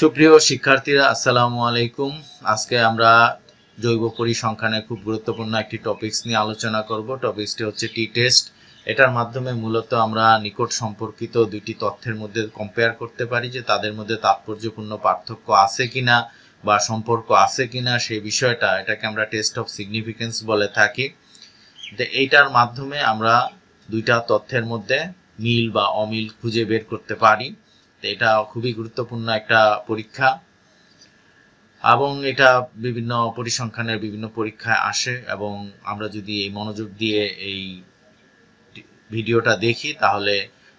সুপ্রিয় শিক্ষার্থীরা আসসালামু আলাইকুম। আজকে আমরা জৈব পরিসংখ্যানের খুব গুরুত্বপূর্ণ একটি টপিকস নিয়ে আলোচনা করব। টপিকসটি হচ্ছে টি টেস্ট। এটার মাধ্যমে মূলত আমরা নিকট সম্পর্কিত দুইটি তথ্যের মধ্যে কম্পেয়ার করতে পারি যে তাদের মধ্যে তাৎপর্যপূর্ণ পার্থক্য আছে কিনা বা সম্পর্ক আছে কিনা সেই বিষয়টা, এটাকে আমরা টেস্ট অফ সিগনিফিকেন্স বলে থাকি। এইটার মাধ্যমে আমরা দুইটা তথ্যের মধ্যে মিল বা অমিল খুঁজে বের করতে পারি। এটা খুবই গুরুত্বপূর্ণ একটা পরীক্ষা এবং এটা বিভিন্ন পরিসংখ্যানের বিভিন্ন পরীক্ষায় আসে, এবং আমরা যদি এই মনোযোগ দিয়ে এই ভিডিওটা দেখি তাহলে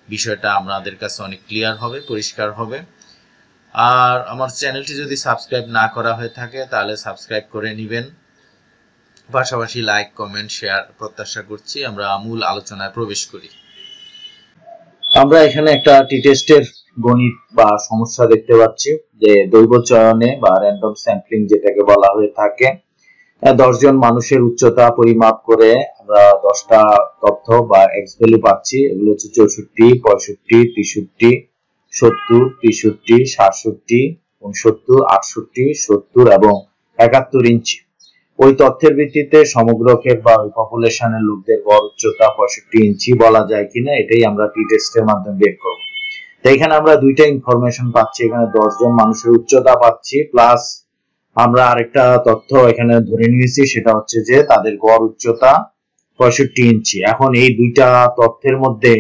বিষয়টা আমাদের কাছে অনেক ক্লিয়ার হবে, পরিষ্কার হবে। আর আমার চ্যানেলটি যদি সাবস্ক্রাইব না করা হয়ে থাকে তাহলে সাবস্ক্রাইব করে নেবেন, পাশাপাশি লাইক, কমেন্ট, শেয়ার প্রত্যাশা করছি। আমরা মূল আলোচনায় প্রবেশ করি। আমরা এখানে একটা টি টেস্টের গণিত বা সমস্যা দেখতে পাচ্ছি যে দৈব চয়নে বা র্যান্ডম স্যাম্পলিং যেটাকে বলা হয়ে থাকে, 10 জন মানুষের উচ্চতা পরিমাপ করে আমরা 10টা তথ্য বা এক্স ভ্যালু পাচ্ছি। এগুলো হচ্ছে 64, 65, 63, 70, 63, 67, 69, 68, 70 এবং 71 ইঞ্চি। ওই তথ্যের ভিত্তিতে সমগ্রকের বা ওই পপুলেশনের লোকদের গড় উচ্চতা 65 ইঞ্চি বলা যায় কিনা, এটাই আমরা টি টেস্টের মাধ্যমে বের করব। তো এখানে আমরা দুইটা ইনফরমেশন পাচ্ছি, এখানে 10 জন মানুষের উচ্চতা পাচ্ছি, প্লাস আমরা আরেকটা তথ্য এখানে ধরে নিয়েছি, সেটা হচ্ছে যে তাদের গড় উচ্চতা 65 ইঞ্চি। এখন এই দুইটা তথ্যের মধ্যে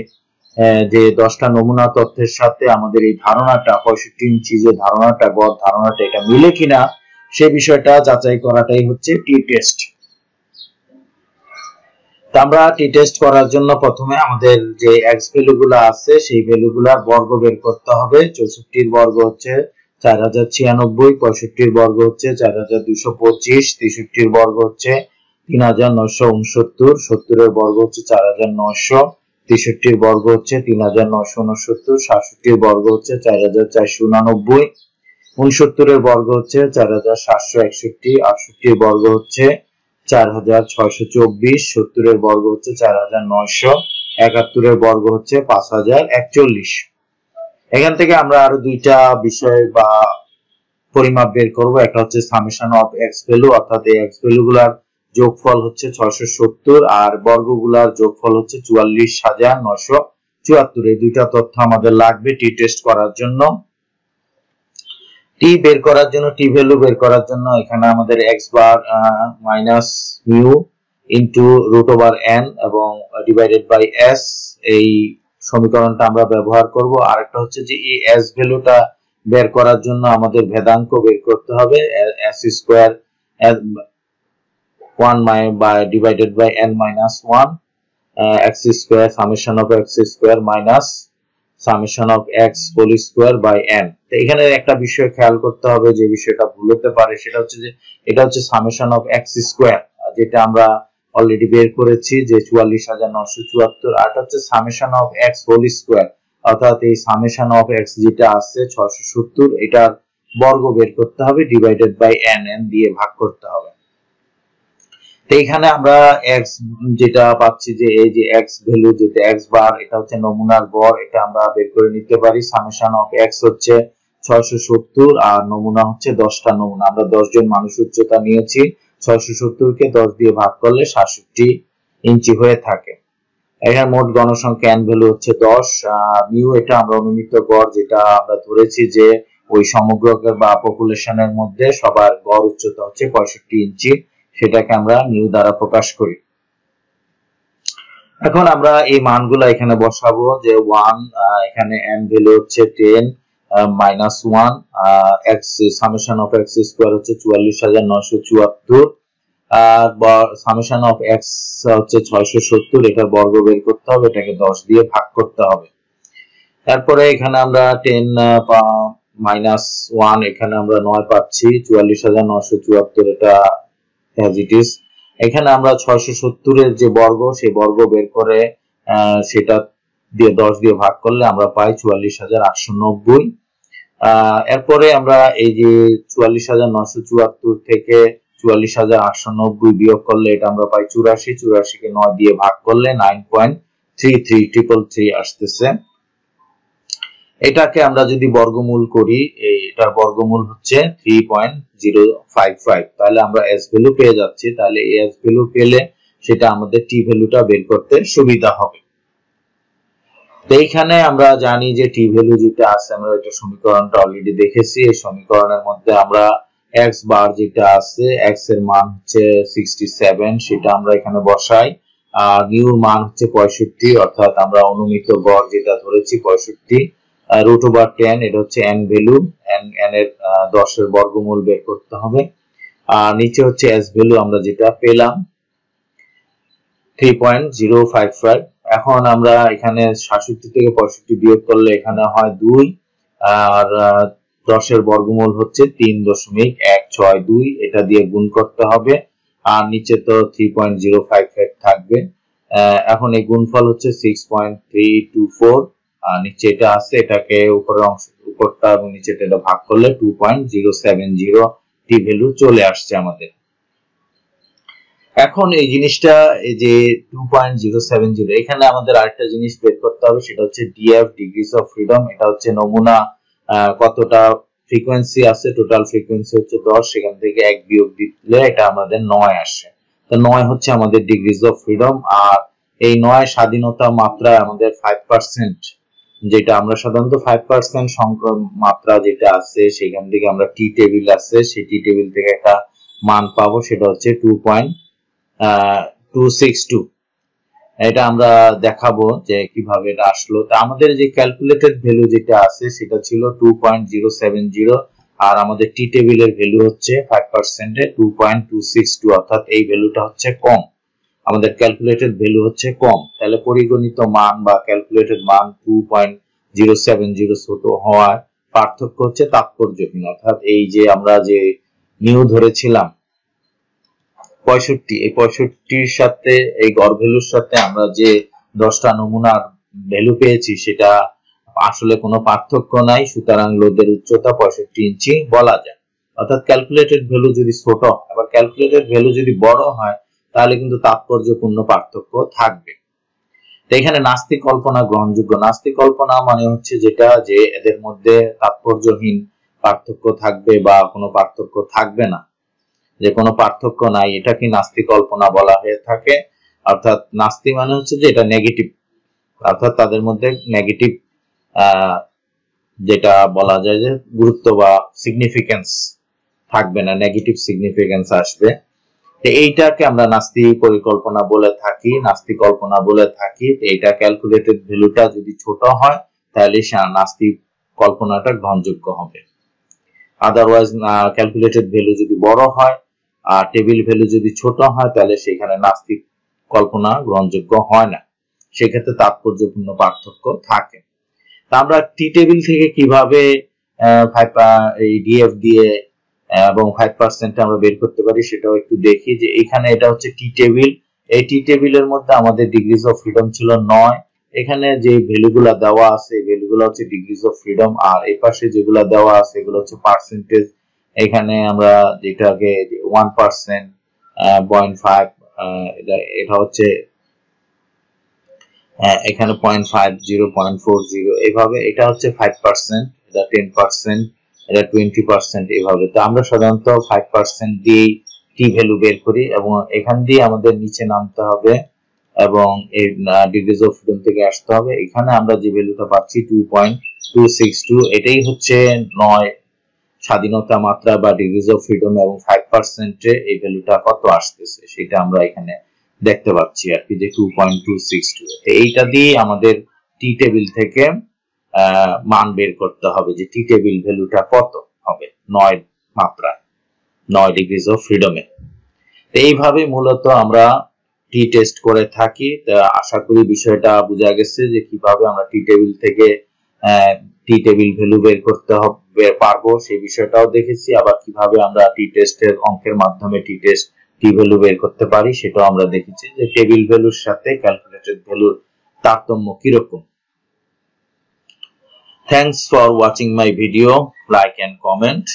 যে 10টা নমুনা তথ্যের সাথে আমাদের এই ধারণাটা 65 ইঞ্চি যে ধারণাটা, গড় ধারণাটা, এটা মিলে কিনা সে বিষয়টা যাচাই করাটাই হচ্ছে টি টেস্ট। আমরা টি টেস্ট করার জন্য প্রথমে আমাদের যে এক্স ভ্যালুগুলো আছে সেই ভ্যালুগুলোর বর্গ বের করতে হবে। 64 এর বর্গ হচ্ছে 4096, 65 এর বর্গ হচ্ছে 4225, 63 এর বর্গ হচ্ছে 3969, 70 এর বর্গ হচ্ছে 4900, 63 এর বর্গ হচ্ছে 3969, 67 এর বর্গ হচ্ছে 4489, 69 এর বর্গ হচ্ছে 4761, 68 এর বর্গ হচ্ছে 4624, 70 এর বর্গ হচ্ছে 4900, 71 এর বর্গ হচ্ছে 5041। এখান থেকে আমরা আরো দুইটা বিষয় বা পরিমাপ বের করব। একটা হচ্ছে সামেশন অফ এক্স ভ্যালু, অর্থাৎ এই এক্স ভ্যালুগুলোর যোগফল হচ্ছে 670 আর বর্গগুলোর যোগফল হচ্ছে 44974। এই দুইটা তথ্য আমাদের লাগবে টি টেস্ট করার জন্য। টি বের করার জন্য, টি ভ্যালু বের করার জন্য এখানে আমাদের x bar minus mu into root over n এবং ডিভাইডেড বাই s, এই সমীকরণটা আমরা ব্যবহার করব। আরেকটা হচ্ছে যে এই s ভ্যালুটা বের করার জন্য আমাদের ভেদাঙ্ক বের করতে হবে, s square 1 by divided by n minus 1 x square summation of x square minus summation of x whole square by n। তো এখানে একটা বিষয় খেয়াল করতে হবে, যে বিষয়টা ভুল হতে পারে, সেটা হচ্ছে যে এটা হচ্ছে সামেশন অফ x স্কয়ার, যেটা আমরা অলরেডি বের করেছি যে 44974, আর এটা হচ্ছে summation of x whole square, অর্থাৎ এই সামেশন অফ x যেটা আছে 670, এটার বর্গ বের করতে হবে, ডিভাইডেড বাই n, n দিয়ে ভাগ করতে হবে। তো এখানে আমরা x যেটা পাচ্ছি যে এই যে x ভ্যালু যেটা x বার, এটা হচ্ছে নমুনার গড়, এটা আমরা বের করে নিতে পারি। সামেশন অফ x হচ্ছে 670 আর নমুনা হচ্ছে 10টা নমুনা, আমরা 10 জন মানুষ উচ্চতা নিয়েছি, 670 কে 10 দিয়ে ভাগ করলে 67 ইঞ্চি হয়ে থাকে। এখানে মোট গণসংখ্যা n ভ্যালু হচ্ছে 10, মিউ এটা আমরা অনুমিত গড় যেটা আমরা ধরেছি যে ওই সমগ্রকের বা পপুলেশনের মধ্যে সবার গড় উচ্চতা হচ্ছে 65 ইঞ্চি, সেটাকে আমরা মিউ দ্বারা প্রকাশ করি। এখন আমরা এই মানগুলো এখানে বসাবো, যে 1 এখানে n ভ্যালু হচ্ছে 10 minus 1, x summation of x square হচ্ছে 44974, আর সামেশন অফ x হচ্ছে 670, এটার বর্গ বের করতে হবে, এটাকে 10 দিয়ে ভাগ করতে হবে। তারপরে এখানে আমরা 10 মাইনাস 1, এখানে আমরা 9 পাচ্ছি, 44974 এটা as it is। এখানে আমরা 670 এর যে বর্গ, সেই বর্গ বের করে সেটা দিয়ে 10 দিয়ে ভাগ করলে আমরা পাই 44890। এরপরে আমরা এই যে 44974 থেকে 44890 বিয়োগ করলে এটা আমরা পাই 84, 84 কে 9 দিয়ে ভাগ করলে 9.33 আসতেছে। এটাকে আমরা যদি বর্গমূল করি, এটার বর্গমূল হচ্ছে 3.055, তাহলে আমরা এস ভ্যালু পেয়ে যাচ্ছি। তাহলে এস ভ্যালু পেলে সেটা আমাদের টি ভ্যালুটা বের করতে সুবিধা হবে। তো এইখানে আমরা জানি যে টি ভ্যালু যেটা আছে, আমরা এটা সমীকরণটা অলরেডি দেখেছি। এই সমীকরণের মধ্যে আমরা এক্স বার যেটা আছে, এক্স এর মান হচ্ছে 67, সেটা আমরা এখানে বসাই। আর নিউর মান হচ্ছে 65, অর্থাৎ আমরা অনুমিত গড় যেটা ধরেছি 65, √10, এটা হচ্ছে এন ভ্যালু, এন এর 10 এর বর্গমূল বের করতে হবে। আর নিচে হচ্ছে এস ভ্যালু আমরা যেটা পেলাম 3.055। এখন আমরা এখানে 67 থেকে 65 বিয়োগ করলে এখানে হয় 2, আর 10 এর বর্গমূল হচ্ছে 3.162, এটা দিয়ে গুণ করতে হবে। আর নিচে তো 3.055 থাকবে। এখন এই গুণফল হচ্ছে 6.324, আর নিচে এটা আছে, এটাকে উপরের অংশ উপরটা এবং নিচেটা এটা ভাগ করলে 2.070 টি ভ্যালু চলে আসছে আমাদের। এখন এই জিনিসটা, এই যে 2.070, এখানে আমাদের আরেকটা জিনিস বের করতে হবে, সেটা হচ্ছে ডিএফ, ডিগ্রিজ অফ ফ্রিডম। এটা হচ্ছে নমুনা কতটা ফ্রিকোয়েন্সি আছে, টোটাল ফ্রিকোয়েন্সি হচ্ছে 10, সেখান থেকে 1 বিয়োগ দিলে এটা আমাদের 9 আসে। তো 9 হচ্ছে আমাদের ডিগ্রিজ অফ ফ্রিডম। আর এই 9 স্বাধীনতা মাত্রা আমাদের 5%, যেটা আমরা সাধারণত 5% সংখ্যক মাত্রা যেটা আছে, সেখান থেকে আমরা টি টেবিল আছে, সেই টি টেবিল থেকে একটা মান পাবো, সেটা হচ্ছে 2.262। এটা আমরা দেখাবো যে কিভাবে এটা আসলো। তো আমাদের যে ক্যালকুলেটেড ভ্যালু যেটা আছে সেটা ছিল 2.070, আর আমাদের টি টেবিলের ভ্যালু হচ্ছে 5% এ 2.262, অর্থাৎ এই ভ্যালুটা হচ্ছে কম, আমাদের ক্যালকুলেটেড ভ্যালু হচ্ছে কম। তাহলে পরিগণিত মান বা ক্যালকুলেটেড মান 2.070 ছোট হওয়ার পার্থক্য হচ্ছে তাৎপর্যহীন, অর্থাৎ এই যে আমরা যে নিউ ধরেছিলাম 65, এই 65-র সাথে এই গড় ভ্যালুর সাথে আমরা যে 10টা নমুনার ভ্যালু পেয়েছি সেটা আসলে কোনো পার্থক্য নাই, সুতরাং লোডের উচ্চতা 65 ইঞ্চি বলা যায়। অর্থাৎ ক্যালকুলেটেড ভ্যালু যদি ছোট, আবার ক্যালকুলেটেড ভ্যালু যদি বড় হয়, তাহলে কিন্তু তাৎপর্যপূর্ণ পার্থক্য থাকবে। তো এখানে নাস্তিক কল্পনা গ্রহণযোগ্য। নাস্তিক কল্পনা মানে হচ্ছে যেটা, যে এদের মধ্যে তাৎপর্যহীন পার্থক্য থাকবে বা কোনো পার্থক্য থাকবে না, যে কোনো পার্থক্য নাই, এটা কি নাস্তিক কল্পনা বলা হয়ে থাকে। অর্থাৎ নাস্তি মানে হচ্ছে যে এটা নেগেটিভ, অর্থাৎ তাদের মধ্যে নেগেটিভ যেটা বলা যায় যে গুরুত্ব বা সিগনিফিকেন্স থাকবে না, নেগেটিভ সিগনিফিকেন্স আসবে। তো এইটাকে আমরা নাস্তি পরিকল্পনা বলে থাকি, নাস্তি কল্পনা বলে থাকি। তো এটা ক্যালকুলেটেড ভ্যালুটা যদি ছোট হয়, তাহলে নাস্তি কল্পনাটা গ্রহণযোগ্য হবে। আদারওয়াইজ ক্যালকুলেটেড ভ্যালু যদি বড় হয় আর টেবিল ভ্যালু যদি ছোট হয়, তাহলে সেখানে নাস্তিক কল্পনা গ্রহণযোগ্য হয় না, সেক্ষেত্রে তাৎপর্যপূর্ণ পার্থক্য থাকে। তা আমরা টি টেবিল থেকে কিভাবে এই ডিএফ দিয়ে এবং 5% আমরা বের করতে পারি সেটাও একটু দেখি। যে এখানে এটা হচ্ছে টি টেবিল, এই টি টেবিলের মধ্যে আমাদের ডিগ্রিজ অফ ফ্রিডম ছিল 9, এখানে যে ভ্যালুগুলো দেওয়া আছে ভ্যালুগুলো হচ্ছে ডিগ্রিজ অফ ফ্রিডম, আর এই পাশে যেগুলো দেওয়া আছে এগুলো হচ্ছে পার্সেন্টেজ। এখানে আমরা যেটাকে 1%, 0.5, এটা হচ্ছে এখানে 0.50, 0.40, এইভাবে এটা হচ্ছে 5%, এটা 10%, এটা 20%, এইভাবে। তো আমরা সাধারণত 5% দিয়ে টি ভ্যালু বের করি এবং এখান দিয়ে আমাদের নিচে নামতে হবে এবং এই ডিগ্রিজ অফ ফ্রিডম থেকে আসতে হবে। এখানে আমরা যে ভ্যালুটা পাচ্ছি 2.262, এটাই হচ্ছে 9 স্বাধীনতা মাত্রা বা ডিগ্রিজ অফ ফ্রিডম, এবং 5% এই ভ্যালুটা কত আসতেছে সেটা আমরা এখানে দেখতে পাচ্ছি আর কি, যে 2.262। এইটা দিয়ে আমাদের টি টেবিল থেকে মান বের করতে হবে যে টি টেবিল ভ্যালুটা কত হবে 9 মাত্রায়, 9 ডিগ্রিজ অফ ফ্রিডমে। এইভাবে মূলত আমরা টি টেস্ট করে থাকি। আশা করি বিষয়টা বোঝা গেছে যে কিভাবে আমরা টি টেবিল থেকে টি টেবিল ভ্যালু বের করতে হবে পারবো, সেই বিষয়টাও দেখেছি। আবার কিভাবে আমরা টি টেস্টের অঙ্কের মাধ্যমে টি ভ্যালু বের করতে পারি সেটাও আমরা দেখেছি, যে টেবিল ভ্যালুর সাথে ক্যালকুলেটেড ভ্যালুর তারতম্য কিরকম। Thanks for watching my video. Like and comment.